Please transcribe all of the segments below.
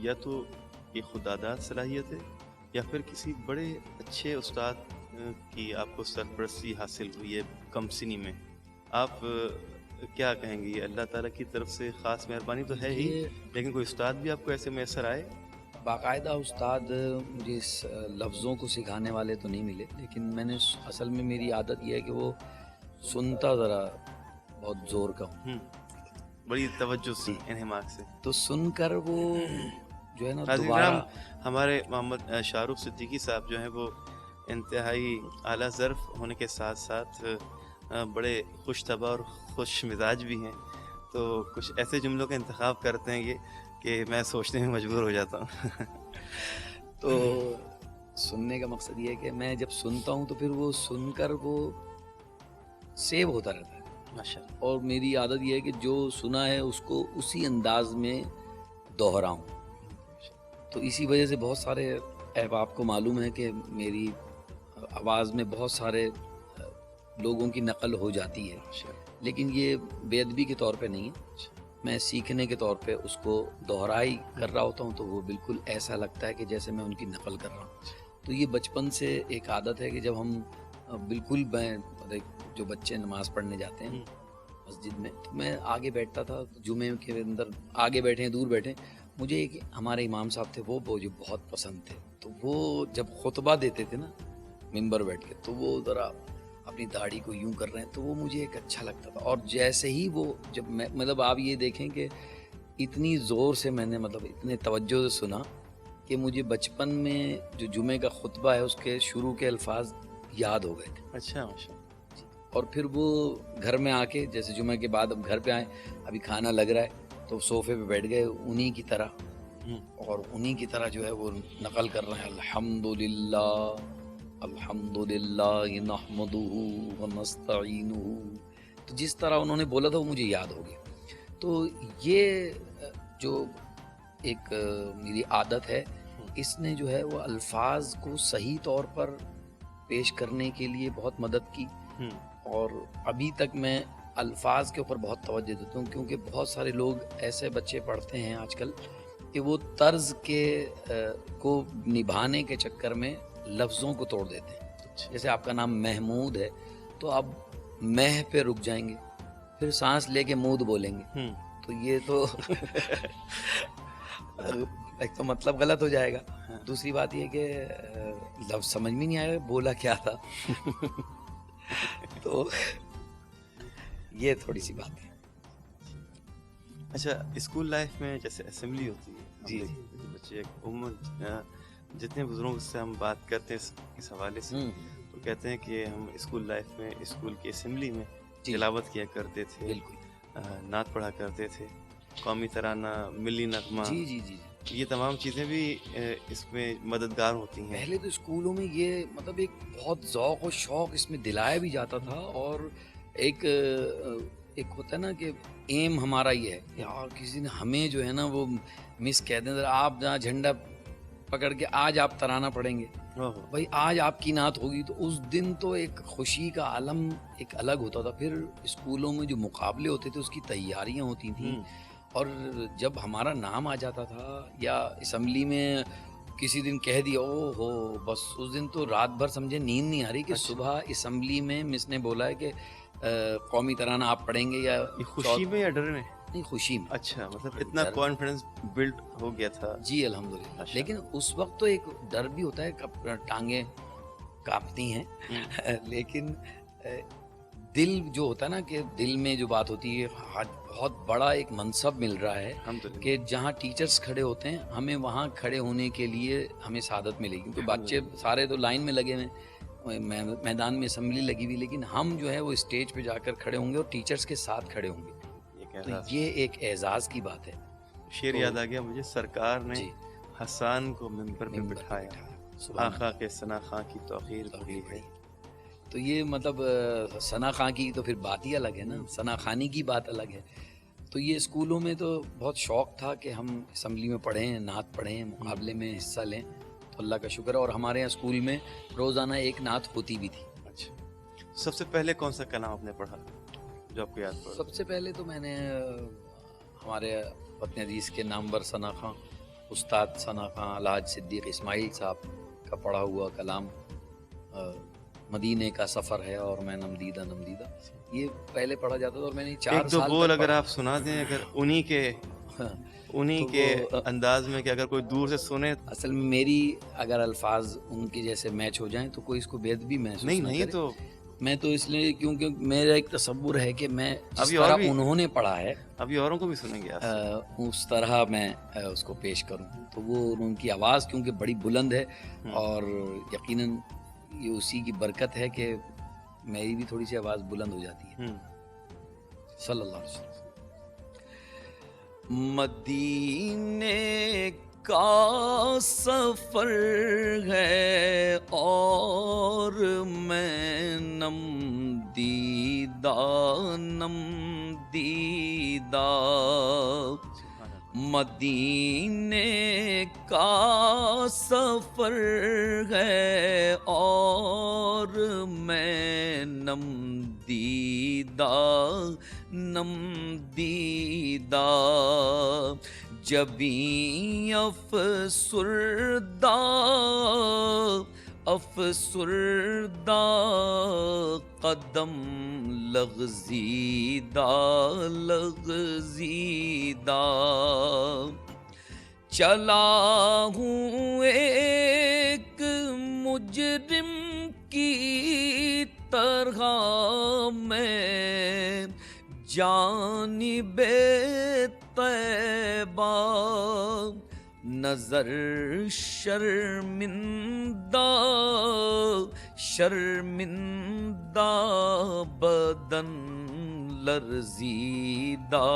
یا تو یہ خودداد صلاحیت ہے یا پھر کسی بڑے اچھے استاد کی آپ کو سرپرستی حاصل ہوئی ہے کم سنی میں. آپ کیا کہیں گے؟ اللہ تعالیٰ کی طرف سے خاص مہربانی تو ہے ہی، لیکن کوئی استاد بھی آپ کو ایسے میسر آئے؟ باقاعدہ استاد مجھے اس لفظوں کو سکھانے والے تو نہیں ملے، لیکن میں نے اصل میں میری عادت یہ ہے کہ وہ سنتا ذرا بہت زور کا ہوں، بڑی توجہ سے انہماک سے. تو سن کر وہ جو ہے نا ناظرین دوبارہ کرام، ہمارے محمد شاہ رخ صدیقی صاحب جو ہیں وہ انتہائی اعلیٰ ظرف ہونے کے ساتھ ساتھ بڑے خوش طبع اور خوش مزاج بھی ہیں. تو کچھ ایسے جملوں کا انتخاب کرتے ہیں یہ کہ میں سوچنے میں مجبور ہو جاتا ہوں. تو سننے کا مقصد یہ ہے کہ میں جب سنتا ہوں تو پھر وہ سن کر وہ سیو ہوتا رہتا ہے، ماشاءاللہ. اور میری عادت یہ ہے کہ جو سنا ہے اس کو اسی انداز میں دہراؤں. تو اسی وجہ سے بہت سارے احباب کو معلوم ہے کہ میری آواز میں بہت سارے لوگوں کی نقل ہو جاتی ہے، لیکن یہ بے ادبی کے طور پہ نہیں ہے، میں سیکھنے کے طور پہ اس کو دہرائی کر رہا ہوتا ہوں تو وہ بالکل ایسا لگتا ہے کہ جیسے میں ان کی نقل کر رہا ہوں. تو یہ بچپن سے ایک عادت ہے کہ جب ہم بالکل جو بچے نماز پڑھنے جاتے ہیں مسجد میں، تو میں آگے بیٹھتا تھا جمعے کے اندر، آگے بیٹھیں دور بیٹھیں، مجھے ایک ہمارے امام صاحب تھے وہ مجھے بہت پسند تھے. تو وہ جب خطبہ دیتے تھے نا ممبر بیٹھ کے، تو وہ ذرا اپنی داڑھی کو یوں کر رہے ہیں تو وہ مجھے ایک اچھا لگتا تھا. اور جیسے ہی وہ جب میں مطلب آپ یہ دیکھیں کہ اتنی زور سے میں نے مطلب اتنے توجہ سے سنا کہ مجھے بچپن میں جو جمعے کا خطبہ ہے اس کے شروع کے الفاظ یاد ہو گئے تھے. اچھا ماشاء. اور پھر وہ گھر میں آ کے جیسے جمعہ کے بعد اب گھر پہ آئے، ابھی کھانا لگ رہا ہے تو صوفے پہ بیٹھ گئے انہی کی طرح، اور انہی کی طرح جو ہے وہ نقل کر رہے ہیں الحمدللہ الحمدللہ نحمدہ ونستعینہ. تو جس طرح انہوں نے بولا تھا وہ مجھے یاد ہو گیا. تو یہ جو ایک میری عادت ہے، اس نے جو ہے وہ الفاظ کو صحیح طور پر پیش کرنے کے لیے بہت مدد کی. اور ابھی تک میں الفاظ کے اوپر بہت توجہ دیتا ہوں، کیونکہ بہت سارے لوگ ایسے بچے پڑھتے ہیں آج کل کہ وہ طرز کے کو نبھانے کے چکر میں لفظوں کو توڑ دیتے ہیں. جیسے آپ کا نام محمود ہے تو اب مہ پہ رک جائیں گے، پھر سانس لے کے مود بولیں گے، تو یہ تو ایک تو مطلب غلط ہو جائے گا، دوسری بات یہ کہ لفظ سمجھ میں نہیں آیا بولا کیا تھا. تو یہ تھوڑی سی بات ہے. اچھا، اسکول لائف میں جیسے اسمبلی ہوتی ہے، جی بچے جتنے بزرگوں سے ہم بات کرتے ہیں اس حوالے سے تو کہتے ہیں کہ ہم اسکول لائف میں اسکول کی اسمبلی میں تلاوت کیا کرتے تھے، بالکل نعت پڑھا کرتے تھے، قومی ترانہ، ملی نغمہ. جی جی جی یہ تمام چیزیں بھی اس میں مددگار ہوتی ہیں. پہلے تو اسکولوں میں یہ مطلب ایک بہت ذوق و شوق اس میں دلایا بھی جاتا تھا، اور ایک ہوتا ہے نا کہ ایم ہمارا یہ ہے کہ یار کسی نے ہمیں جو ہے نا وہ مس کہہ دیں، آپ جہاں جھنڈا پکڑ کے آج آپ ترانہ پڑھیں گے، بھائی آج آپ کی نعت ہوگی، تو اس دن تو ایک خوشی کا عالم ایک الگ ہوتا تھا. پھر اسکولوں میں جو مقابلے ہوتے تھے اس کی تیاریاں ہوتی تھیں، اور جب ہمارا نام آ جاتا تھا یا اسمبلی میں کسی دن کہہ دیا او ہو، بس اس دن تو رات بھر سمجھے نیند نہیں آ رہی کہ صبح اسمبلی میں مس نے بولا ہے کہ قومی ترانہ آپ پڑھیں گے. یا خوشی میں یا ڈر میں؟ نہیں، خوشی میں. اچھا، مطلب اتنا کانفیڈنس بلڈ ہو گیا تھا. جی الحمدللہ. لیکن اس وقت تو ایک ڈر بھی ہوتا ہے، ٹانگیں کانپتی ہیں، لیکن دل جو ہوتا ہے نا کہ دل میں جو بات ہوتی ہے، بہت بڑا ایک منصب مل رہا ہے کہ جہاں ٹیچرز کھڑے ہوتے ہیں ہمیں وہاں کھڑے ہونے کے لیے ہمیں سعادت ملے گی. کیونکہ بچے سارے تو لائن میں لگے ہوئے، میدان میں اسمبلی لگی ہوئی، لیکن ہم جو ہے وہ اسٹیج پہ جا کر کھڑے ہوں گے اور ٹیچرز کے ساتھ کھڑے ہوں گے. تو یہ ایک اعزاز کی بات ہے. شعر یاد آ گیا مجھے، سرکار نے حسان کو ممبر پہ بٹھایا، آقا کے ثنا خاں کی توقیر بڑی ہے. تو یہ مطلب ثنا خاں کی تو پھر بات ہی الگ ہے نا، ثنا خانی کی بات الگ ہے. تو یہ اسکولوں میں تو بہت شوق تھا کہ ہم اسمبلی میں پڑھیں، نعت پڑھیں، مقابلے میں حصہ لیں. تو اللہ کا شکر ہے. اور ہمارے یہاں اسکول میں روزانہ ایک نعت ہوتی بھی تھی. اچھا، سب سے پہلے کون سا کلام آپ نے پڑھا جو آپ کو یاد پڑا؟ سب سے پہلے تو میں نے ہمارے وطن عزیز کے نامور ثنا خاں استاد ثنا خان الحاج صدیق اسماعیل صاحب کا پڑھا ہوا کلام مدینے کا سفر ہے اور میں نمدیدہ نمدیدہ، یہ پہلے پڑھا جاتا تھا اور میں نے 4 ایک دو سال بول تک اگر پڑھا۔ آپ سنا دیں، اگر انہی کے انداز میں کہ اگر کوئی دور سے سنے۔ اصل میں میری اگر الفاظ ان کے جیسے میچ ہو جائیں تو کوئی اس کو بے ادبی محسوس نہ نہیں کرے۔ تو میں تو اس لیے کیونکہ میرا ایک تصور ہے کہ میں جس ابھی اور طرح بھی انہوں نے پڑھا ہے ابھی اوروں کو بھی سنیں گے آپ سے۔ اس طرح میں اس کو پیش کروں، تو وہ ان کی آواز کیونکہ بڑی بلند ہے اور یقیناً یہ اسی کی برکت ہے کہ میری بھی تھوڑی سی آواز بلند ہو جاتی ہے۔ صلی اللہ علیہ وسلم۔ مدینے کا سفر ہے اور میں نم دیدہ مدینے کا سفر ہے اور میں نم دیدہ جبیں افسردہ قدم لغزیدہ چلا ہوں ایک مجرم کی طرح میں جانب طیبہ، نظر شرمندہ بدن لرزیدہ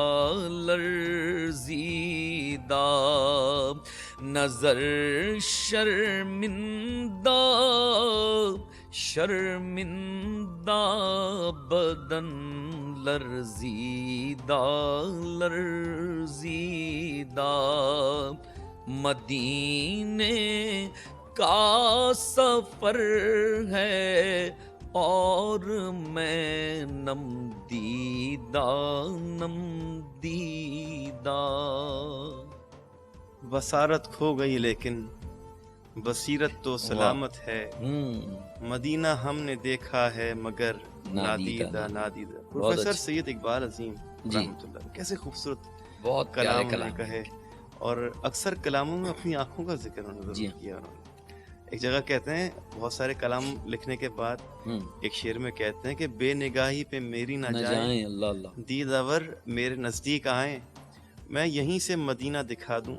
نظر شرمندہ بدن لرزیدہ مدینے کا سفر ہے اور میں نم دیدہ بصارت کھو گئی لیکن بصیرت تو سلامت ہے، مدینہ ہم نے دیکھا ہے مگر نادیدہ۔ پروفیسر سید اقبال عظیم رحمۃ اللہ، کیسے خوبصورت بہت کلام انہوں نے کہے، اور اکثر کلاموں میں اپنی آنکھوں کا ذکر انہوں نے کیا۔ ایک جگہ کہتے ہیں بہت سارے کلام لکھنے کے بعد ایک شعر میں کہتے ہیں کہ بے نگاہی پہ میری نہ جائیں، دید اور میرے نزدیک آئیں، میں یہیں سے مدینہ دکھا دوں،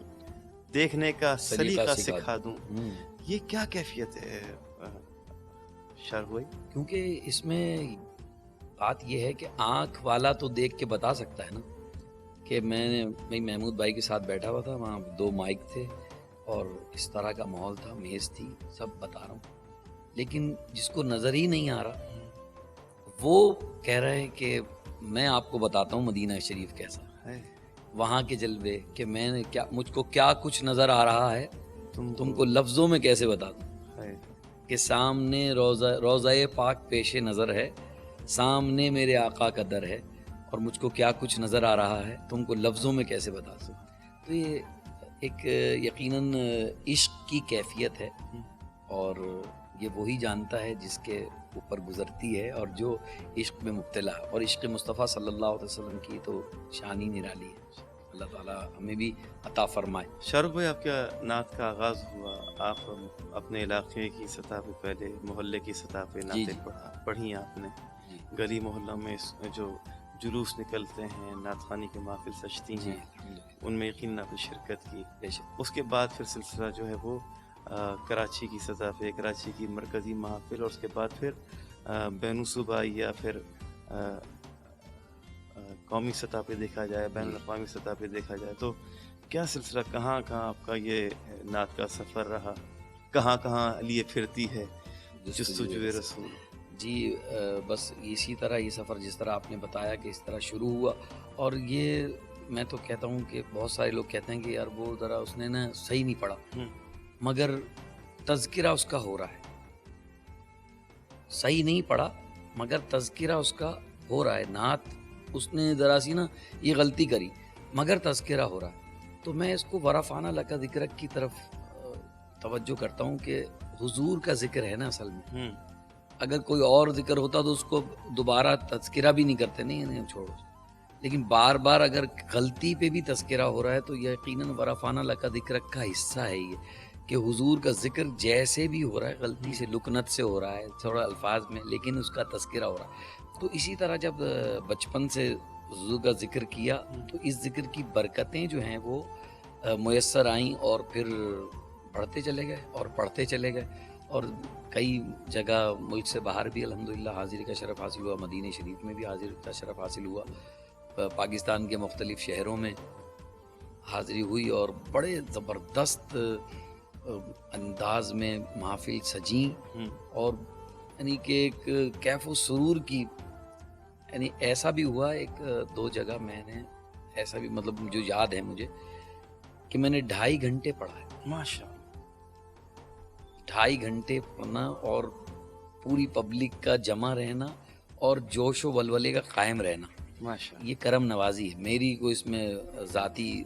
دیکھنے کا سلیقہ سکھا دوں۔ یہ کیا کیفیت ہے شرح بھائی؟ کیونکہ اس میں بات یہ ہے کہ آنکھ والا تو دیکھ کے بتا سکتا ہے نا، کہ میں محمود بھائی کے ساتھ بیٹھا ہوا تھا، وہاں 2 مائک تھے اور اس طرح کا ماحول تھا، میز تھی، سب بتا رہا ہوں، لیکن جس کو نظر ہی نہیں آ رہا وہ کہہ رہے ہیں کہ میں آپ کو بتاتا ہوں مدینہ شریف کیسا ہے، وہاں کے جلوے، کہ میں نے کیا، مجھ کو کیا کچھ نظر آ رہا ہے تم کو لفظوں میں کیسے بتا دوں، کہ سامنے روضہ پاک پیش نظر ہے، سامنے میرے آقا کا در ہے، اور مجھ کو کیا کچھ نظر آ رہا ہے تم کو لفظوں میں کیسے بتا دوں۔ تو یہ ایک یقیناً عشق کی کیفیت ہے، اور یہ وہی جانتا ہے جس کے اوپر گزرتی ہے اور جو عشق میں مبتلا ہے، اور عشق مصطفیٰ صلی اللہ علیہ وسلم کی تو شان ہی نرالی ہے۔ اللہ تعالیٰ ہمیں بھی عطا فرمائے۔ شرف بھائی، آپ کا نعت کا آغاز ہوا، آپ اپنے علاقے کی سطح پہ، پہلے محلے کی سطح پہ نعتیں پڑھی آپ نے، گلی محلہ میں جو جلوس نکلتے ہیں، نعت خوانی کے محافل سجتی ہیں، ان میں یقیناً آپ نے شرکت کی۔ اس کے بعد پھر سلسلہ جو ہے وہ کراچی کی سطح پہ، کراچی کی مرکزی محافل، اور اس کے بعد پھر بین صوبائی یا پھر قومی سطح پہ دیکھا جائے، بین الاقوامی سطح پہ دیکھا جائے، تو کیا سلسلہ، کہاں کہاں آپ کا یہ نعت کا سفر رہا، کہاں کہاں لیے پھرتی ہے جستجوئے رسول؟ جی بس اسی طرح یہ سفر جس طرح آپ نے بتایا کہ اس طرح شروع ہوا، اور یہ میں تو کہتا ہوں کہ بہت سارے لوگ کہتے ہیں کہ یار وہ ذرا اس نے نا صحیح نہیں پڑھا، مگر تذکرہ اس کا ہو رہا ہے، صحیح نہیں پڑھا مگر تذکرہ اس کا ہو رہا ہے، نعت اس نے ذرا سی نا یہ غلطی کری مگر تذکرہ ہو رہا ہے۔ تو میں اس کو ورفانہ لکا ذکرک کی طرف توجہ کرتا ہوں کہ حضور کا ذکر ہے نا اصل میں. اگر کوئی اور ذکر ہوتا تو اس کو دوبارہ تذکرہ بھی نہیں کرتے, نہیں چھوڑو. لیکن بار بار اگر غلطی پہ بھی تذکرہ ہو رہا ہے تو یقیناً ورفانہ لکا ذکرک کا حصہ ہے یہ, کہ حضور کا ذکر جیسے بھی ہو رہا ہے, غلطی سے لکنت سے ہو رہا ہے تھوڑا الفاظ میں, لیکن اس کا تذکرہ ہو رہا ہے. تو اسی طرح جب بچپن سے حضور کا ذکر کیا تو اس ذکر کی برکتیں جو ہیں وہ میسر آئیں, اور پھر بڑھتے چلے گئے اور پڑھتے چلے گئے, اور کئی جگہ ملک سے باہر بھی الحمدللہ حاضری کا شرف حاصل ہوا. مدینہ شریف میں بھی حاضری کا شرف حاصل ہوا, پاکستان کے مختلف شہروں میں حاضری ہوئی, اور بڑے زبردست انداز میں محافل سجیں, اور یعنی کہ ایک کیف و سرور کی, یعنی ایسا بھی ہوا ایک دو جگہ میں نے ایسا بھی مطلب جو یاد ہے مجھے کہ میں نے 2.5 گھنٹے پڑھا ہے. ماشاء اللہ. 2.5 گھنٹے پڑھنا اور پوری پبلک کا جمع رہنا اور جوش و ولولے کا قائم رہنا, ماشاء اللہ. یہ کرم نوازی ہے. میری کوئی اس میں ذاتی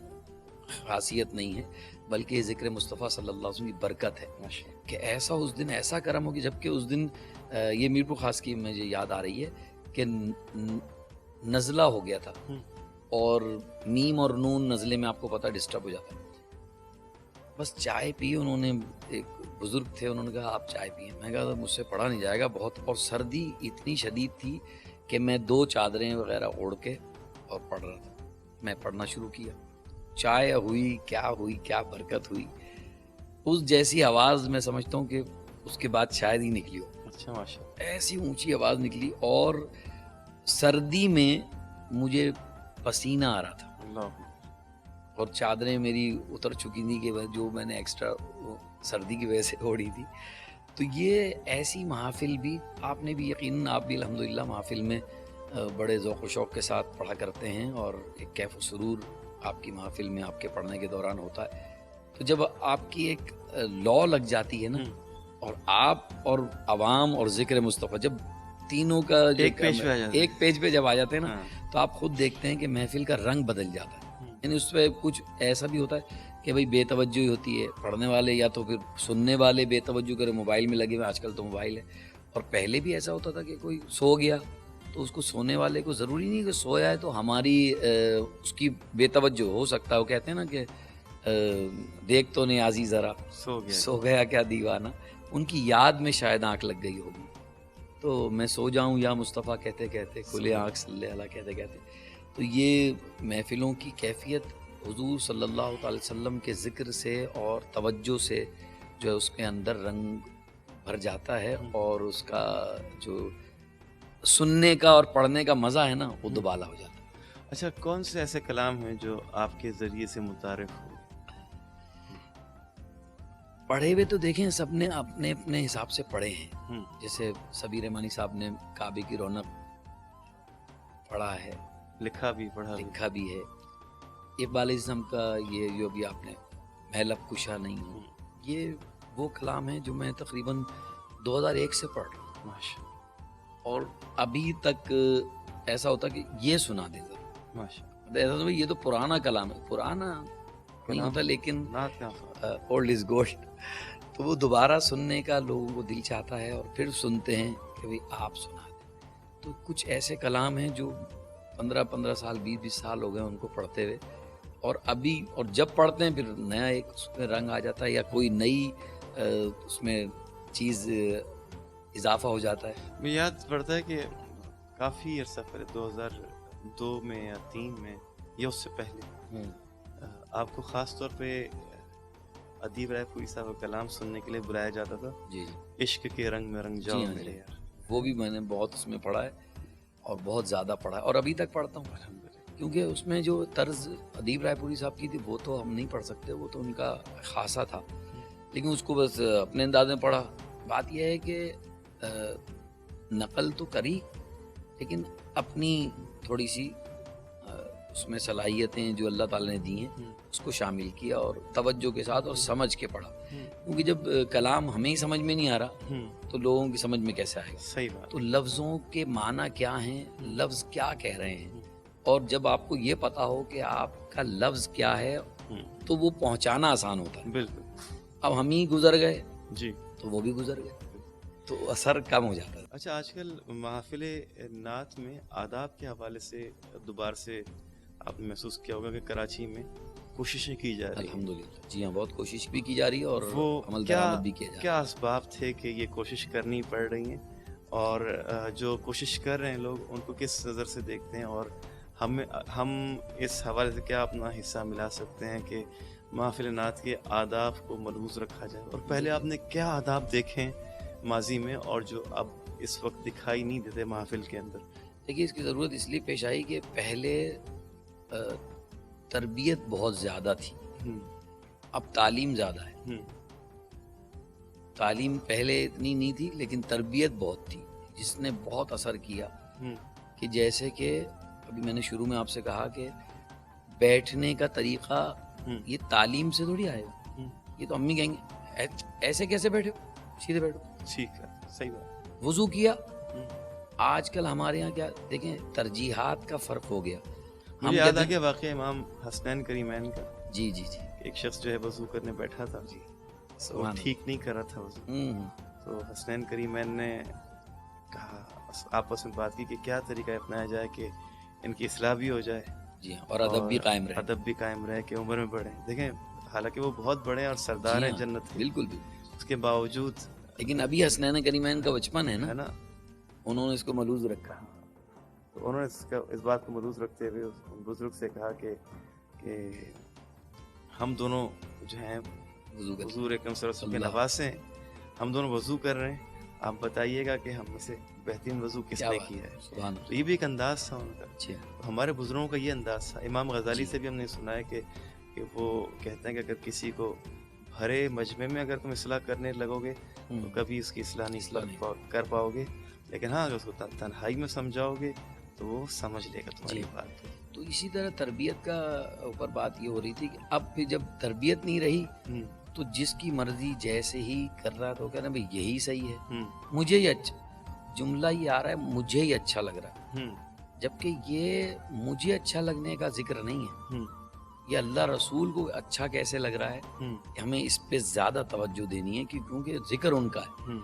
خاصیت نہیں ہے, بلکہ یہ ذکر مصطفیٰ صلی اللہ علیہ وسلم کی برکت ہے کہ ایسا اس دن ایسا کرم ہوگی. جبکہ اس دن یہ میر پور خاص کی مجھے یاد آ رہی ہے کہ نزلہ ہو گیا تھا, اور میم اور نون نزلے میں آپ کو پتہ ڈسٹرب ہو جاتا ہے. بس چائے پی, انہوں نے ایک بزرگ تھے, انہوں نے کہا آپ چائے پئیں. میں کہا مجھ سے پڑھا نہیں جائے گا بہت, اور سردی اتنی شدید تھی کہ میں 2 چادریں وغیرہ اوڑھ کے اور پڑھ رہا تھا. میں پڑھنا شروع کیا, چائے ہوئی کیا برکت ہوئی. اس جیسی آواز میں سمجھتا ہوں کہ اس کے بعد شاید ہی نکلی ہو. اچھا ماشاء اللہ. ایسی اونچی آواز نکلی, اور سردی میں مجھے پسینہ آ رہا تھا, اللہ. اور چادریں میری اتر چکی تھی کہ جو میں نے ایکسٹرا سردی کی وجہ سے اوڑھی تھی. تو یہ ایسی محافل بھی آپ نے بھی یقیناً آپ بھی الحمدللہ محافل میں بڑے ذوق و شوق کے ساتھ پڑھا کرتے ہیں, اور ایک کیف و سرور آپ کی محافل میں آپ کے پڑھنے کے دوران ہوتا ہے. تو جب آپ کی ایک لو لگ جاتی ہے نا, اور آپ اور عوام اور ذکر مصطفیٰ جب تینوں کا ایک پیج پہ جب آ جاتے ہیں نا, تو آپ خود دیکھتے ہیں کہ محفل کا رنگ بدل جاتا ہے. یعنی اس پہ کچھ ایسا بھی ہوتا ہے کہ بھئی بے توجہی ہوتی ہے, پڑھنے والے یا تو پھر سننے والے بے توجہ کرے, موبائل میں لگے ہوئے, آج کل تو موبائل ہے. اور پہلے بھی ایسا ہوتا تھا کہ کوئی سو گیا تو اس کو سونے والے کو ضروری نہیں کہ سویا ہے تو ہماری اس کی بے توجہ ہو سکتا ہے. وہ کہتے ہیں نا کہ دیکھ تو نیازی ذرا سو گیا کیا دیوانہ, ان کی یاد میں شاید آنکھ لگ گئی ہوگی. تو میں سو جاؤں یا مصطفیٰ کہتے کہتے, کھلے آنکھ صلی اللہ کہتے کہتے. تو یہ محفلوں کی کیفیت حضور صلی اللہ تعالی وسلم کے ذکر سے اور توجہ سے جو ہے اس کے اندر رنگ بھر جاتا ہے, اور اس کا جو سننے کا اور پڑھنے کا مزہ ہے نا وہ دوبالا ہو جاتا ہے. اچھا, کون سے ایسے کلام ہیں جو آپ کے ذریعے سے متعارف ہوئے؟ پڑھے ہوئے تو دیکھیں سب نے اپنے اپنے حساب سے پڑھے ہیں. جیسے سبیر رحمانی صاحب نے کعبے کی رونق پڑھا ہے, لکھا بھی ہے. اقبال اسلام کا یہ جو بھی آپ نے میں لب کشا نہیں ہوں, یہ وہ کلام ہے جو میں تقریباً 2001 سے پڑھ رہا ہوں. ماشاء. اور ابھی تک ایسا ہوتا کہ یہ سنا دے ضرور. ماشاء. یہ تو پرانا کلام ہے, پرانا نہیں ہوتا لیکن اولڈ از گولڈ. تو وہ دوبارہ سننے کا لوگوں کو دل چاہتا ہے, اور پھر سنتے ہیں کہ بھئی آپ سنا دیں. تو کچھ ایسے کلام ہیں جو 15 سال 20 سال ہو گئے ان کو پڑھتے ہوئے, اور ابھی اور جب پڑھتے ہیں پھر نیا ایک اس میں رنگ آ جاتا ہے, یا کوئی نئی اس میں چیز اضافہ ہو جاتا ہے. مجھے یاد پڑتا ہے کہ کافی عرصہ پہلے 2002 میں یا 2003 میں یا اس سے پہلے آپ کو خاص طور پہ ادیب رائے پوری صاحب کا کلام سننے کے لیے بلایا جاتا تھا. جی عشق کے رنگ میں رنگ جاؤ میرے یار. وہ بھی میں نے بہت اس میں پڑھا ہے, اور بہت زیادہ پڑھا ہے, اور ابھی تک پڑھتا ہوں الحمدللہ. کیونکہ اس میں جو طرز ادیب رائے پوری صاحب کی تھی وہ تو ہم نہیں پڑھ سکتے, وہ تو ان کا خاصہ تھا, لیکن اس کو بس اپنے انداز میں پڑھا. بات یہ ہے کہ نقل تو کری, لیکن اپنی تھوڑی سی اس میں صلاحیتیں جو اللہ تعالی نے دی ہیں اس کو شامل کیا, اور توجہ کے ساتھ اور سمجھ کے پڑھا. کیونکہ جب کلام ہمیں ہی سمجھ میں نہیں آ رہا تو لوگوں کی سمجھ میں کیسے آئے گا؟ صحیح بات. تو لفظوں کے معنی کیا ہیں, لفظ کیا کہہ رہے ہیں, اور جب آپ کو یہ پتا ہو کہ آپ کا لفظ کیا ہے تو وہ پہنچانا آسان ہوتا ہے. بالکل اب ہم ہی گزر گئے جی. تو وہ بھی گزر گئے, تو اثر کم ہو جاتا ہے. اچھا, آج کل محافل نعت میں آداب کے حوالے سے دوبارہ سے آپ نے محسوس کیا ہوگا کہ کراچی میں کوششیں کی جا رہی ہیں. الحمدللہ, جی ہاں, بہت کوشش بھی کی جا رہی ہے اور وہ عمل درآمد بھی کیا جا رہا ہے. کیا اسباب تھے کہ یہ کوشش کرنی پڑ رہی ہیں, اور جو کوشش کر رہے ہیں لوگ ان کو کس نظر سے دیکھتے ہیں, اور ہم اس حوالے سے کیا اپنا حصہ ملا سکتے ہیں کہ محافل نعت کے آداب کو ملحوظ رکھا جائے, اور پہلے آپ نے کیا آداب دیکھیں ماضی میں اور جو اب اس وقت دکھائی نہیں دیتے محافل کے اندر؟ دیکھیے, اس کی ضرورت اس لیے پیش آئی کہ پہلے تربیت بہت زیادہ تھی, اب تعلیم زیادہ ہے. تعلیم پہلے اتنی نہیں تھی لیکن تربیت بہت تھی, جس نے بہت اثر کیا. کہ جیسے کہ ابھی میں نے شروع میں آپ سے کہا کہ بیٹھنے کا طریقہ یہ تعلیم سے تھوڑی آئے گا. یہ تو امی کہیں گے ایسے کیسے بیٹھے ہو, سیدھے بیٹھو. ٹھیک ہے, صحیح بات. وضو کیا. آج کل ہمارے یہاں کیا دیکھیں, ترجیحات کا فرق ہو گیا. مجھے یاد آ گیا واقعہ امام حسنین کریمین کا. جی جی جی. ایک شخص جو ہے وضو کرنے بیٹھا تھا, جی وہ ٹھیک نہیں کر رہا تھا وضو. تو حسنین کریمین نے کہا, آپس میں بات کی کہ کیا طریقہ اپنایا جائے کہ ان کی اصلاح بھی ہو جائے, جی اور ادب بھی قائم رہے. ادب بھی قائم رہے کہ عمر میں بڑھے. دیکھیں حالانکہ وہ بہت بڑے اور سردار ہیں جنت. بالکل بھی. اس کے باوجود لیکن ابھی حسنین کریمین کا بچپن ہے نا, انہوں نے اس کو ملوز رکھا. تو انہوں نے اس بات کو ملوز رکھتے ہوئے بزرگ سے کہا کہ ہم دونوں جو ہیں حضور اکرم صلی اللہ علیہ وسلم کے نواسے ہیں, ہم دونوں وضو کر رہے ہیں, آپ بتائیے گا کہ ہم میں سے بہترین وضو کس نے کیا ہے. تو یہ بھی ایک انداز تھا ان کا. ہمارے بزرگوں کا یہ انداز تھا. امام غزالی سے بھی ہم نے سنا ہے کہ وہ کہتے ہیں کہ اگر کسی کو بھرے مجمع میں اگر تم اصلاح کرنے لگو گے تو کبھی اس کی اصلاح نہیں کر پاؤ گے, لیکن ہاں اگر اس کو تنہائی میں سمجھاؤ گے تو وہ سمجھ لے گا تمہاری بات. تو اسی طرح تربیت کا اوپر بات یہ ہو رہی تھی کہ اب پھر جب تربیت نہیں رہی تو جس کی مرضی جیسے ہی کر رہا تو کہنا بھائی یہی صحیح ہے, مجھے یہ اچھا جملہ یہ آ رہا ہے, مجھے یہ اچھا لگ رہا ہے. جبکہ یہ مجھے اچھا لگنے کا ذکر نہیں ہے, یہ اللہ رسول کو اچھا کیسے لگ رہا ہے, ہمیں اس پہ زیادہ توجہ دینی ہے کیونکہ ذکر ان کا ہے.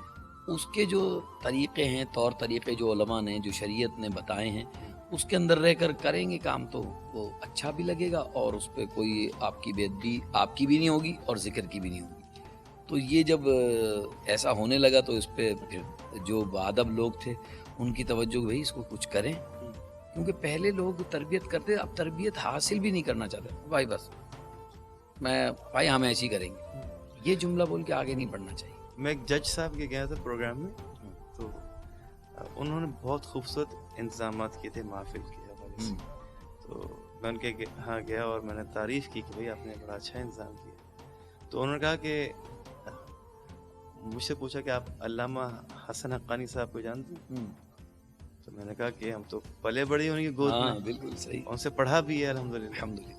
اس کے جو طریقے ہیں, طور طریقے جو علماء نے, جو شریعت نے بتائے ہیں, اس کے اندر رہ کر کریں گے کام تو وہ اچھا بھی لگے گا اور اس پہ کوئی آپ کی بے ادبی آپ کی بھی نہیں ہوگی اور ذکر کی بھی نہیں ہوگی. تو یہ جب ایسا ہونے لگا تو اس پہ پھر جو بادب لوگ تھے ان کی توجہ بھائی اس کو کچھ کریں, کیونکہ پہلے لوگ تربیت کرتے, اب تربیت حاصل بھی نہیں کرنا چاہتے. بھائی بس بھائی ہم ایسے ہی کریں گے, یہ جملہ بول کے آگے نہیں بڑھنا چاہیے. میں ایک جج صاحب کے گیا تھا پروگرام میں, تو انہوں نے بہت خوبصورت انتظامات کیے تھے محفل کے حوالے سے. تو میں ان کے ہاں گیا اور میں نے تعریف کی کہ بھائی آپ نے بڑا اچھا انتظام کیا. تو انہوں نے کہا کہ مجھ سے پوچھا کہ آپ علامہ حسن حقانی صاحب کو جانتے ہیں؟ تو میں نے کہا کہ ہم تو پلے بڑے ان کی گود میں, بالکل صحیح, ان سے پڑھا بھی ہے الحمدللہ.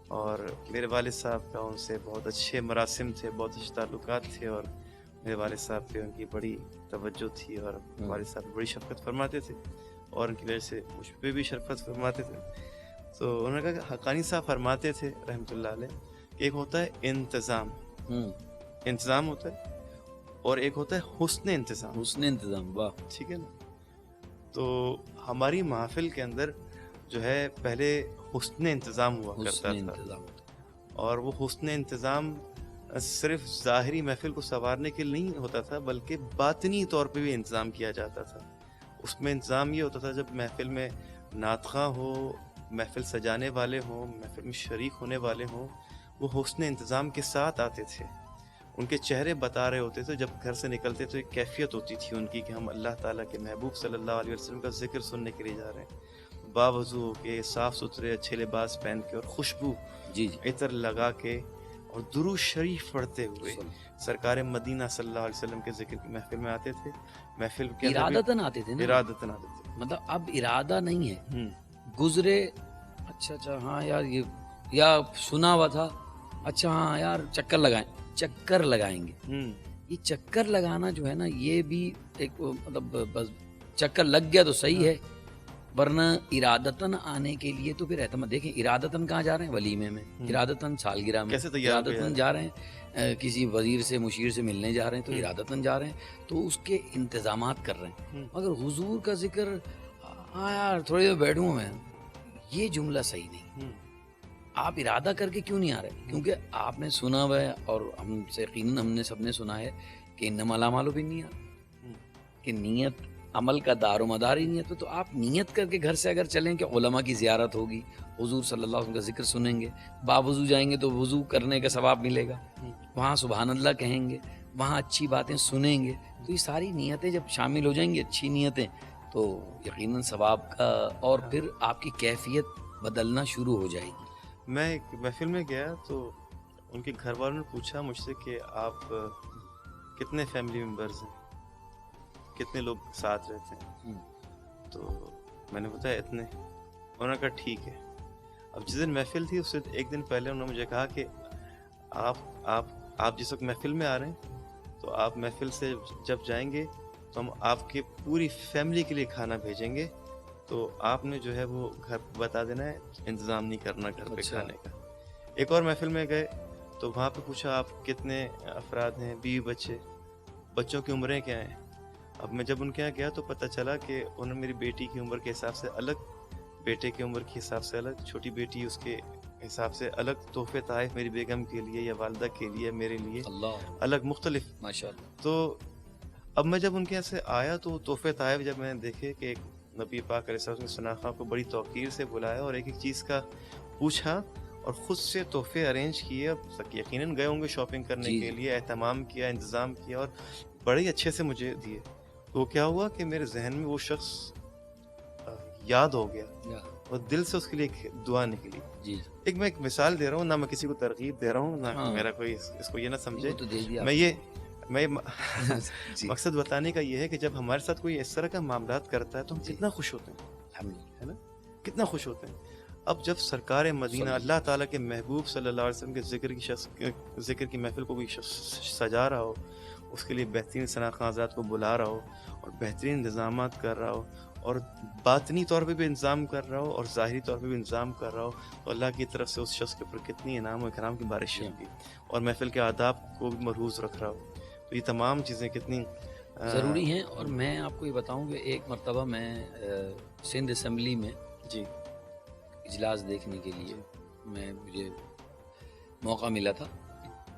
اور میرے والد صاحب کا ان سے بہت اچھے مراسم تھے, بہت اچھے تعلقات تھے, اور میرے والد صاحب پہ ان کی بڑی توجہ تھی, اور والد صاحب بڑی شفقت فرماتے تھے, اور ان کی وجہ سے مجھ پہ بھی شفقت فرماتے تھے. تو انہوں نے کہا کہ حقانی صاحب فرماتے تھے رحمۃ اللہ علیہ کہ ایک ہوتا ہے انتظام ہوتا ہے, اور ایک ہوتا ہے حسن انتظام. واہ, ٹھیک ہے نا. تو ہماری محفل کے اندر جو ہے پہلے حسن انتظام ہوا کرتا تھا, اور وہ حسن انتظام صرف ظاہری محفل کو سنوارنے کے لیے نہیں ہوتا تھا بلکہ باطنی طور پہ بھی انتظام کیا جاتا تھا. اس میں انتظام یہ ہوتا تھا جب محفل میں نعت خواں ہو, محفل سجانے والے ہوں, محفل میں شریک ہونے والے ہوں, وہ حسن انتظام کے ساتھ آتے تھے. ان کے چہرے بتا رہے ہوتے تھے, جب گھر سے نکلتے تو ایک کیفیت ہوتی تھی ان کی کہ ہم اللہ تعالیٰ کے محبوب صلی اللہ علیہ وسلم کا ذکر سننے کے لیے جا رہے ہیں, باوضو ہو کے, صاف ستھرے اچھے لباس پہن کے, اور خوشبو عطر لگا کے, اور درود شریف پڑھتے ہوئے سرکار مدینہ صلی اللہ علیہ وسلم کے ذکر کی محفل میں آتے تھے. محفل کے ارادتاً آتے تھے, مطلب اب ارادہ نہیں ہے, گزرے اچھا ہاں یار یہ یا سنا ہوا تھا, اچھا ہاں یار چکر لگائیں گے. یہ چکر لگانا جو ہے نا, یہ بھی ایک مطلب بس چکر لگ گیا تو صحیح ہے, ورنہ ارادتاً آنے کے لیے تو پھر اعتماد. دیکھیں ارادتاً کہاں جا رہے ہیں؟ ولیمے میں. ارادتاً سالگرہ میں. کیسے تیار ہو ارادتاً جا رہے ہیں کسی وزیر سے مشیر سے ملنے جا رہے ہیں تو ارادتاً جا رہے ہیں, تو اس کے انتظامات کر رہے ہیں. مگر حضور کا ذکر, ہاں یار تھوڑی دیر بیٹھوں میں, یہ جملہ صحیح نہیں. آپ ارادہ کر کے کیوں نہیں آ رہے؟ کیونکہ آپ نے سنا ہوا ہے اور ہم سے یقیناً ہم نے سب نے سنا ہے کہ انما الاعمال بالنیات, کہ نیت عمل کا دار و مدار ہی نیت. تو آپ نیت کر کے گھر سے اگر چلیں کہ علماء کی زیارت ہوگی, حضور صلی اللہ علیہ وسلم کا ذکر سنیں گے, باوضو جائیں گے تو وضو کرنے کا ثواب ملے گا, وہاں سبحان اللہ کہیں گے, وہاں اچھی باتیں سنیں گے, تو یہ ساری نیتیں جب شامل ہو جائیں گی, اچھی نیتیں, تو یقیناً ثواب کا, اور پھر آپ کی کیفیت بدلنا شروع ہو جائے گی. میں ایک محفل میں گیا تو ان کے گھر والوں نے پوچھا مجھ سے کہ آپ کتنے فیملی ممبرز ہیں, کتنے لوگ ساتھ رہتے ہیں؟ تو میں نے بتایا اتنے. انہوں نے کہا ٹھیک ہے. اب جس دن محفل تھی اس سے ایک دن پہلے انہوں نے مجھے کہا کہ آپ جس وقت محفل میں آ رہے ہیں تو آپ محفل سے جب جائیں گے تو ہم آپ کے پوری فیملی کے لیے کھانا بھیجیں گے, تو آپ نے جو ہے وہ گھر بتا دینا ہے, انتظام نہیں کرنا گھر پہ کھانے کا. ایک اور محفل میں گئے تو وہاں پہ پوچھا آپ کتنے افراد ہیں, بیوی بچے, بچوں کی عمریں کیا ہیں. اب میں جب ان کے یہاں گیا تو پتہ چلا کہ انہوں نے میری بیٹی کی عمر کے حساب سے الگ, بیٹے کی عمر کے حساب سے الگ, چھوٹی بیٹی اس کے حساب سے الگ تحفے تحائف میری بیگم کے لیے یا والدہ کے لیے, میرے لیے الگ مختلف. ماشاءاللہ. تو اب میں جب ان کے یہاں سے آیا تو تحفے تحائف جب میں نے دیکھے کہ نبی پاک علیہ السلام نے سناخا کو بڑی توقیر سے بلایا اور ایک ایک چیز کا پوچھا اور خود سے تحفے ارینج کیے. اب یقیناً گئے ہوں گے شاپنگ کرنے کے لیے, اہتمام کیا, انتظام کیا اور بڑے اچھے سے مجھے دیے. تو کیا ہوا کہ میرے ذہن میں وہ شخص یاد ہو گیا اور دل سے اس کے لیے ایک دعا نکلی. ایک میں ایک مثال دے رہا ہوں, نہ میں کسی کو ترغیب دے رہا ہوں, نہ میرا کوئی اس کو یہ نہ سمجھے. میں مقصد بتانے کا یہ ہے کہ جب ہمارے ساتھ کوئی اس طرح کا معاملات کرتا ہے تو ہم کتنا خوش ہوتے ہیں, ہے نا, کتنا خوش ہوتے ہیں. اب جب سرکار مدینہ اللہ تعالیٰ کے محبوب صلی اللہ علیہ وسلم کے ذکر کی محفل کو کوئی شخص سجا رہا ہو, اس کے لیے بہترین ثناء حضرات کو بلا رہا ہو اور بہترین انتظامات کر رہا ہو اور باطنی طور پہ بھی انتظام کر رہا ہو اور ظاہری طور پہ بھی انتظام کر رہا ہو, تو اللہ کی طرف سے اس شخص کے اوپر کتنی انعام و اکرام کی بارش ہوگی, اور محفل کے آداب کو بھی مرہوز رکھ رہا ہو. تو یہ تمام چیزیں کتنی ضروری ہیں. اور میں آپ کو یہ بتاؤں کہ ایک مرتبہ میں سندھ اسمبلی میں اجلاس دیکھنے کے لیے مجھے موقع ملا تھا,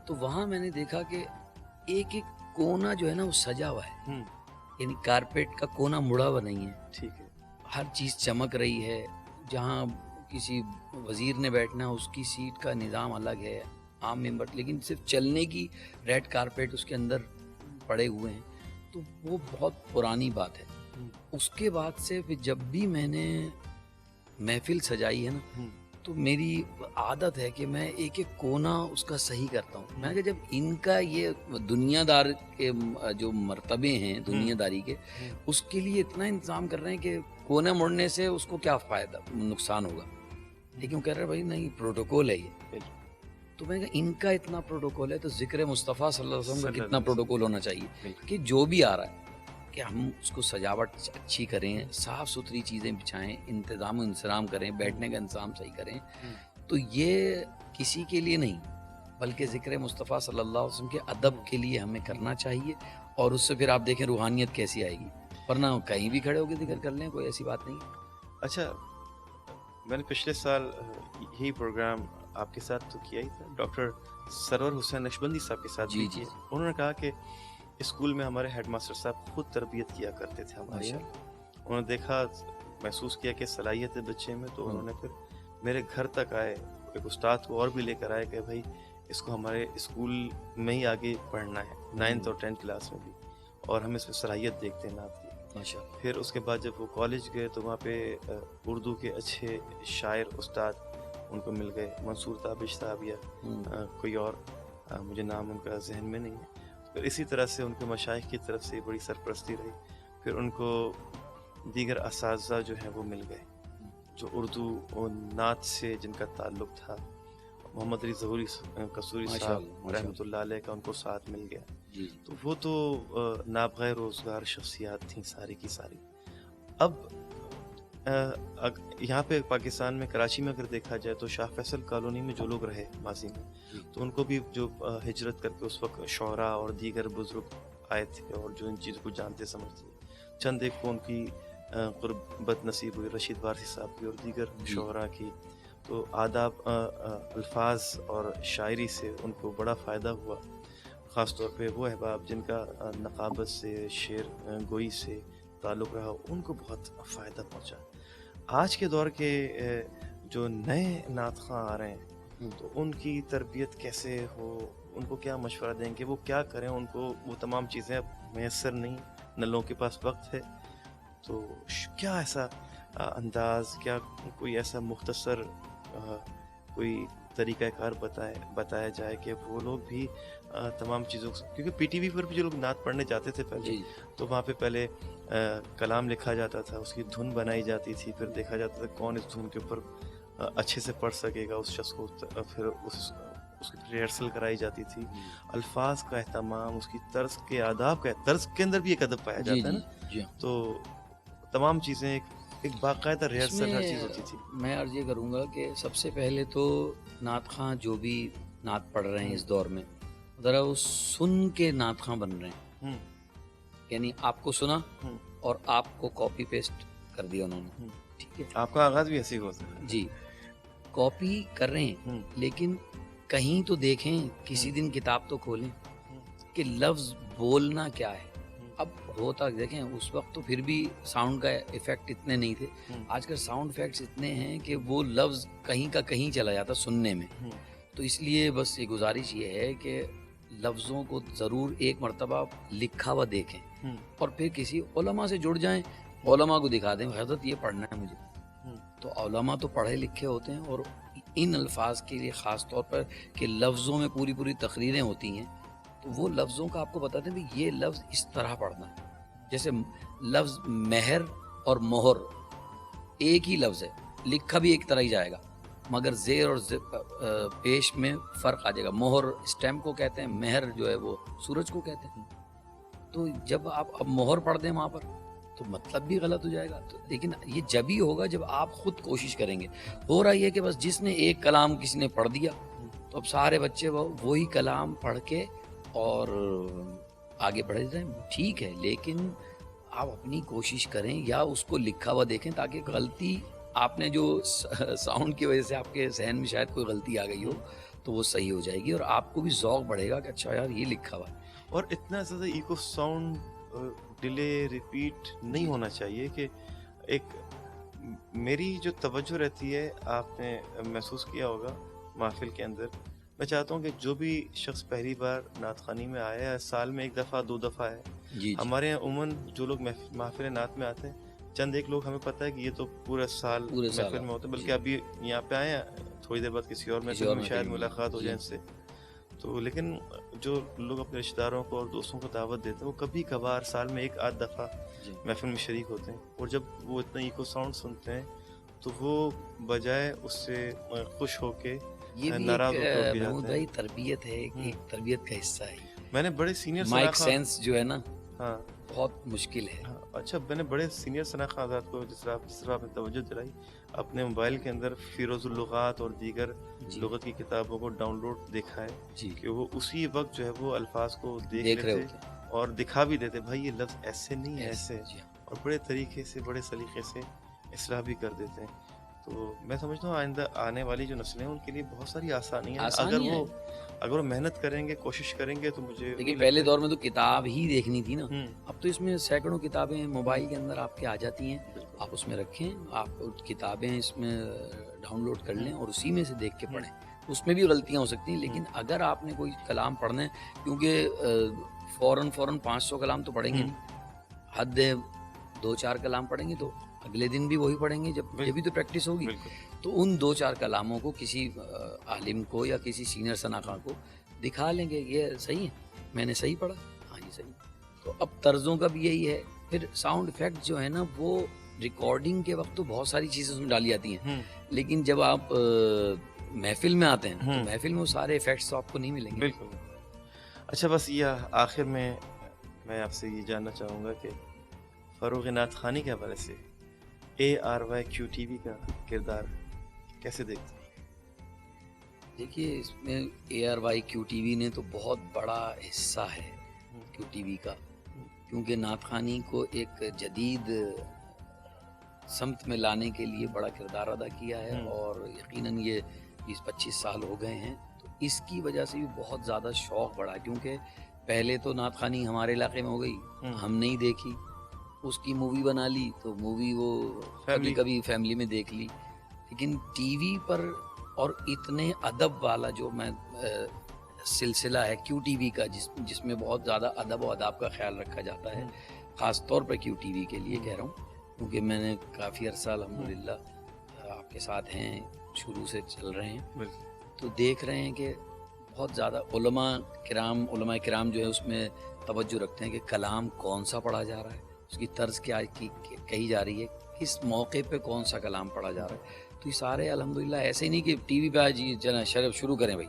تو وہاں میں نے دیکھا کہ ایک ایک کونا جو ہے نا وہ سجا ہوا ہے, یعنی کارپیٹ کا کونا مڑا ہوا نہیں ہے. ٹھیک ہے, ہر چیز چمک رہی ہے. جہاں کسی وزیر نے بیٹھنا اس کی سیٹ کا نظام الگ ہے, عام ممبر, لیکن صرف چلنے کی ریڈ کارپیٹ اس کے اندر پڑے ہوئے ہیں. تو وہ بہت پرانی بات ہے. اس کے بعد سے پھر جب بھی میں نے محفل سجائی ہے نا, تو میری عادت ہے کہ میں ایک ایک کونا اس کا صحیح کرتا ہوں. میں کہ جب ان کا یہ دنیا دار کے جو مرتبے ہیں دنیا داری کے, اس کے لیے اتنا انتظام کر رہے ہیں کہ کونے مڑنے سے اس کو کیا فائدہ, نقصان ہوگا, لیکن وہ کہہ رہے بھائی نہیں پروٹوکول ہے یہ. تو میں کہا ان کا اتنا پروٹوکول ہے تو ذکر مصطفیٰ صلی اللہ علیہ وسلم کا کتنا پروٹوکول ہونا چاہیے کہ جو بھی آ رہا ہے کہ ہم اس کو سجاوٹ اچھی کریں, صاف ستھری چیزیں بچھائیں, انتظام و انصرام کریں, بیٹھنے کا انتظام صحیح کریں. تو یہ کسی کے لیے نہیں بلکہ ذکر مصطفیٰ صلی اللہ علیہ وسلم کے ادب کے لیے ہمیں کرنا چاہیے, اور اس سے پھر آپ دیکھیں روحانیت کیسی آئے گی. ورنہ کہیں بھی کھڑے ہو کے ذکر کر لیں, کوئی ایسی بات نہیں. اچھا, میں نے پچھلے سال یہی پروگرام آپ کے ساتھ تو کیا ہی تھا, ڈاکٹر سرور حسین نقشبندی صاحب کے ساتھ بھی کیا. انہوں نے کہا کہ اسکول میں ہمارے ہیڈ ماسٹر صاحب خود تربیت کیا کرتے تھے ہمارے یہاں. انہوں نے دیکھا, محسوس کیا کہ صلاحیت ہے بچے میں, تو انہوں نے پھر میرے گھر تک آئے, ایک استاد کو اور بھی لے کر آئے کہ بھائی اس کو ہمارے اسکول میں ہی آگے پڑھنا ہے, 9th اور 10th کلاس میں بھی, اور ہم اس میں صلاحیت دیکھتے ہیں نعت کی. پھر اس کے بعد جب وہ کالج گئے تو وہاں پہ اردو کے اچھے شاعر استاد ان کو مل گئے, منصور تابش صاحب یا کوئی اور, مجھے نام ان کا ذہن میں نہیں ہے. پھر اسی طرح سے ان کے مشائخ کی طرف سے بڑی سرپرستی رہی. پھر ان کو دیگر اساتذہ جو ہیں وہ مل گئے جو اردو اور نعت سے جن کا تعلق تھا. محمد علی ظہوری قصوری صاحب رحمۃ اللہ علیہ کا ان کو ساتھ مل گیا. تو وہ تو نابغہ روزگار شخصیات تھیں ساری کی ساری. اب یہاں پہ پاکستان میں کراچی میں اگر دیکھا جائے تو شاہ فیصل کالونی میں جو لوگ رہے ماضی میں تو ان کو بھی جو ہجرت کر کے اس وقت شعراء اور دیگر بزرگ آئے تھے اور جو ان چیزوں کو جانتے سمجھتے چند ایک کو ان کی قربت نصیب ہوئی رشید وارثی صاحب کی اور دیگر شعراء کی تو آداب الفاظ اور شاعری سے ان کو بڑا فائدہ ہوا خاص طور پہ وہ احباب جن کا نقابت سے شعر گوئی سے تعلق رہا ان کو بہت فائدہ پہنچا. آج کے دور کے جو نئے نعت خواں آ رہے ہیں تو ان کی تربیت کیسے ہو, ان کو کیا مشورہ دیں کہ وہ کیا کریں, ان کو وہ تمام چیزیں میسر نہیں, نہ لوگوں کے پاس وقت ہے, تو کیا ایسا انداز, کیا کوئی ایسا مختصر کوئی طریقہ کار بتایا جائے کہ وہ لوگ بھی تمام چیزوں کو, کیونکہ پی ٹی وی پر بھی جو لوگ نعت پڑھنے جاتے تھے پہلے تو وہاں پہ پہلے کلام لکھا جاتا تھا, اس کی دھن بنائی جاتی تھی, پھر دیکھا جاتا تھا کون اس دھن کے اوپر اچھے سے پڑھ سکے گا اس شخص کو, پھر اس کی ریہرسل کرائی جاتی تھی, الفاظ کا اہتمام, اس کی طرز کے آداب کا, طرز کے اندر بھی ایک ادب پایا جاتا ہے نا, تو تمام چیزیں ایک باقاعدہ ریہرسل ہر چیز ہوتی تھی. میں عرض یہ کروں گا کہ سب سے پہلے تو نعت خواں جو بھی نعت پڑھ رہے ہیں اس دور میں ذرا وہ سن کے نعت خواں بن رہے ہیں, یعنی آپ کو سنا اور آپ کو کاپی پیسٹ کر دیا انہوں نے, ٹھیک ہے, آپ کا آغاز بھی ایسے ہی ہوتا ہے جی, کاپی کر رہے ہیں لیکن کہیں تو دیکھیں, کسی دن کتاب تو کھولیں کہ لفظ بولنا کیا ہے. اب ہوتا دیکھیں اس وقت تو پھر بھی ساؤنڈ کا ایفیکٹ اتنے نہیں تھے, آج کل ساؤنڈ ایفیکٹس اتنے ہیں کہ وہ لفظ کہیں کا کہیں چلا جاتا سننے میں. تو اس لیے بس یہ گزارش یہ ہے کہ لفظوں کو ضرور ایک مرتبہ لکھا ہوا دیکھیں اور پھر کسی علماء سے جڑ جائیں, علماء کو دکھا دیں حضرت یہ پڑھنا ہے مجھے, تو علماء تو پڑھے لکھے ہوتے ہیں اور ان الفاظ کے لیے خاص طور پر کہ لفظوں میں پوری تقریریں ہوتی ہیں, تو وہ لفظوں کا آپ کو بتاتے ہیں کہ یہ لفظ اس طرح پڑھنا ہے. جیسے لفظ مہر اور مہر ایک ہی لفظ ہے, لکھا بھی ایک طرح ہی جائے گا مگر زیر اور پیش میں فرق آ جائے گا. مہر اسٹیمپ کو کہتے ہیں, مہر جو ہے وہ سورج کو کہتے ہیں. تو جب آپ اب مہر پڑھ دیں وہاں پر تو مطلب بھی غلط ہو جائے گا. تو لیکن یہ جب ہی ہوگا جب آپ خود کوشش کریں گے. ہو رہا یہ کہ بس جس نے ایک کلام کسی نے پڑھ دیا تو اب سارے بچے وہی کلام پڑھ کے اور آگے بڑھ جائیں, ٹھیک ہے, لیکن آپ اپنی کوشش کریں یا اس کو لکھا ہوا دیکھیں تاکہ غلطی آپ نے جو ساؤنڈ کی وجہ سے آپ کے ذہن میں شاید کوئی غلطی آ گئی ہو تو وہ صحیح ہو جائے گی اور آپ کو بھی ذوق بڑھے گا کہ اچھا یار یہ لکھا ہوا ہے. اور اتنا زیادہ ایکو ساؤنڈ ڈیلے ریپیٹ نہیں ہونا چاہیے کہ ایک میری جو توجہ رہتی ہے, آپ نے محسوس کیا ہوگا محفل کے اندر, میں چاہتا ہوں کہ جو بھی شخص پہلی بار نعت خوانی میں آیا ہے, سال میں ایک دفعہ 2 دفعہ ہے, ہمارے یہاں عموماً جو لوگ محفل نعت میں آتے ہیں چند ایک لوگ ہمیں پتہ ہے کہ یہ تو پورا سال محفل میں ہوتے ہیں, بلکہ ابھی یہاں پہ آئے ہیں, تھوڑی دیر بعد کسی اور محفل میں شاید ملاقات ہو جائے ان سے. تو لیکن جو لوگ اپنے رشتہ داروں کو اور دوستوں کو دعوت دیتے ہیں وہ کبھی کبھار سال میں 1-8 دفعہ محفل میں شریک ہوتے ہیں, اور جب وہ اتنا ایکو ساؤنڈ سنتے ہیں تو وہ بجائے اس سے خوش ہو کے ناراض ہو کے جاتے ہیں. تربیت ہے, ایک تربیت کا حصہ ہے. میں نے بڑے سینئر مائک سینس جو ہے نا ہاں بہت مشکل ہے. اچھا, میں نے بڑے سینئر ثناء حضرات کو جس طرح آپ نے توجہ دلائی, اپنے موبائل کے اندر فیروز اللغات اور دیگر لغت کی کتابوں کو ڈاؤن لوڈ دیکھا ہے کہ وہ اسی وقت جو ہے وہ الفاظ کو دیکھ رہے تھے اور دکھا بھی دیتے, بھائی یہ لفظ ایسے نہیں ہے, ایسے, اور بڑے طریقے سے بڑے سلیقے سے اصلاح بھی کر دیتے ہیں. تو میں سمجھتا ہوں آئندہ آنے والی جو نسلیں ہیں ان کے لیے بہت ساری آسانیاں ہیں, اگر وہ محنت کریں گے, کوشش کریں گے تو مجھے. لیکن پہلے دور میں تو کتاب ہی دیکھنی تھی نا, اب تو اس میں سینکڑوں کتابیں موبائل کے اندر آپ کے آ جاتی ہیں, آپ اس میں رکھیں, آپ کتابیں اس میں ڈاؤن لوڈ کر لیں اور اسی میں سے دیکھ کے پڑھیں. اس میں بھی غلطیاں ہو سکتی ہیں, لیکن اگر آپ نے کوئی کلام پڑھنا ہے, کیونکہ فوراً 500 کلام تو پڑھیں گے نہیں, حد 2-4 کلام پڑھیں گے تو اگلے دن بھی وہی پڑھیں گے جب یہ بھی تو پریکٹس ہوگی. تو ان 2-4 کلاموں کو کسی عالم کو یا کسی سینئر ثناء خواں کو دکھا لیں گے, یہ صحیح ہے, میں نے صحیح پڑھا, ہاں یہ صحیح. تو اب طرزوں کا بھی یہی ہے. پھر ساؤنڈ ایفیکٹ جو ہے نا وہ ریکارڈنگ کے وقت تو بہت ساری چیزیں اس میں ڈالی جاتی ہیں, لیکن جب آپ محفل میں آتے ہیں تو محفل میں وہ سارے ایفیکٹس تو آپ کو نہیں ملیں گے. بالکل. اچھا, بس یہ آخر میں آپ سے یہ جاننا چاہوں گا کہ فروغ نعت خوانی کے حوالے سے ARYQTV کا کردار کیسے دیکھتے ہیں؟ دیکھیے اس میں ARYQTV نے تو بہت بڑا حصہ ہے QTV کا، کیونکہ نعت خوانی کو ایک جدید سمت میں لانے کے لیے بڑا کردار ادا کیا ہے، اور یقیناً یہ 20-25 سال ہو گئے ہیں، تو اس کی وجہ سے بھی بہت زیادہ شوق بڑھا، کیونکہ پہلے تو نعت خوانی ہمارے علاقے میں ہو گئی، ہم نہیں دیکھی، اس کی مووی بنا لی تو مووی وہ کبھی فیملی میں دیکھ لی، لیکن ٹی وی پر اور اتنے ادب والا جو میں سلسلہ ہے QTV کا، جس میں بہت زیادہ ادب و آداب کا خیال رکھا جاتا ہے، خاص طور پر QTV کے لیے کہہ رہا ہوں، کیونکہ میں نے کافی عرصہ الحمدللہ آپ کے ساتھ ہیں، شروع سے چل رہے ہیں، تو دیکھ رہے ہیں کہ بہت زیادہ علماء کرام جو ہے اس میں توجہ رکھتے ہیں کہ کلام کون سا پڑھا جا رہا ہے، اس کی طرز کیا کہی جا رہی ہے، کس موقع پہ کون سا کلام پڑھا جا رہا ہے، تو یہ سارے الحمدللہ ایسے ہی نہیں کہ ٹی وی پہ جی چلیں شروع کریں بھائی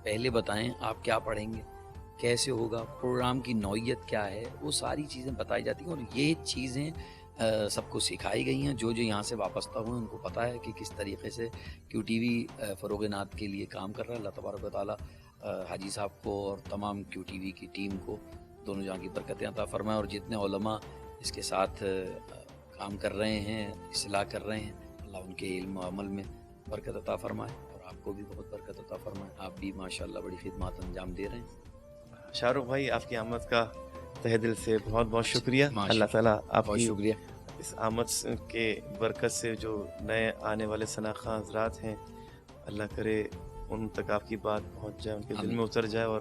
پہلے بتائیں آپ کیا پڑھیں گے، کیسے ہوگا، پروگرام کی نوعیت کیا ہے، وہ ساری چیزیں بتائی جاتی ہیں، اور یہ چیزیں سب کو سکھائی گئی ہیں، جو یہاں سے وابستہ ہوئے ان کو پتہ ہے کہ کس طریقے سے QTV فروغ نعت کے لیے کام کر رہا ہے۔ اللہ تبارک و تعالیٰ حاجی صاحب کو اور تمام QTV کی ٹیم کو دونوں جہاں کی برکتیں عطا فرمائے، اور جتنے علماء اس کے ساتھ کام کر رہے ہیں، اصلاح کر رہے ہیں، اللہ ان کے علم و عمل میں برکت عطا فرمائے، اور آپ کو بھی بہت برکت عطا فرمائے، آپ بھی ماشاءاللہ بڑی خدمات انجام دے رہے ہیں۔ شاہ رخ بھائی آپ کی آمد کا تہ دل سے بہت بہت شکریہ، اللہ تعالیٰ آپ بہت کی شکریہ، اس آمد کے برکت سے جو نئے آنے والے ثنا خواں حضرات ہیں، اللہ کرے ان تک آپ کی بات پہنچ جائے، ان کے دل میں اتر جائے، اور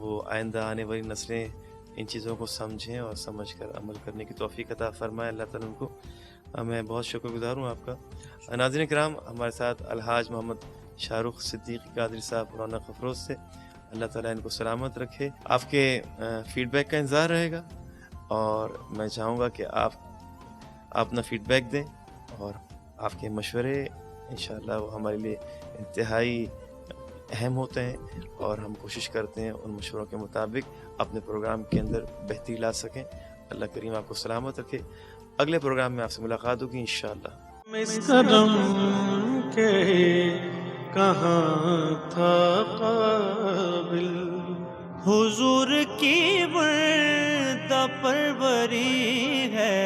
وہ آئندہ آنے والی نسلیں ان چیزوں کو سمجھیں اور سمجھ کر عمل کرنے کی توفیق عطا فرمائے اللہ تعالیٰ ان کو۔ میں بہت شکر گزار ہوں آپ کا۔ ناظرین کرام، ہمارے ساتھ الحاج محمد شاہ رخ صدیقی قادری صاحب رونق افروز سے، اللہ تعالیٰ ان کو سلامت رکھے۔ آپ کے فیڈ بیک کا انتظار رہے گا، اور میں چاہوں گا کہ آپ اپنا فیڈ بیک دیں، اور آپ کے مشورے انشاءاللہ وہ ہمارے لیے انتہائی اہم ہوتے ہیں، اور ہم کوشش کرتے ہیں ان مشوروں کے مطابق اپنے پروگرام کے اندر بہتری لا سکیں۔ اللہ کریم آپ کو سلامت رکھے۔ اگلے پروگرام میں آپ سے ملاقات ہوگی انشاءاللہ۔ اس قدم کے کہاں تھا قابل، حضور کی بردہ پروری ہے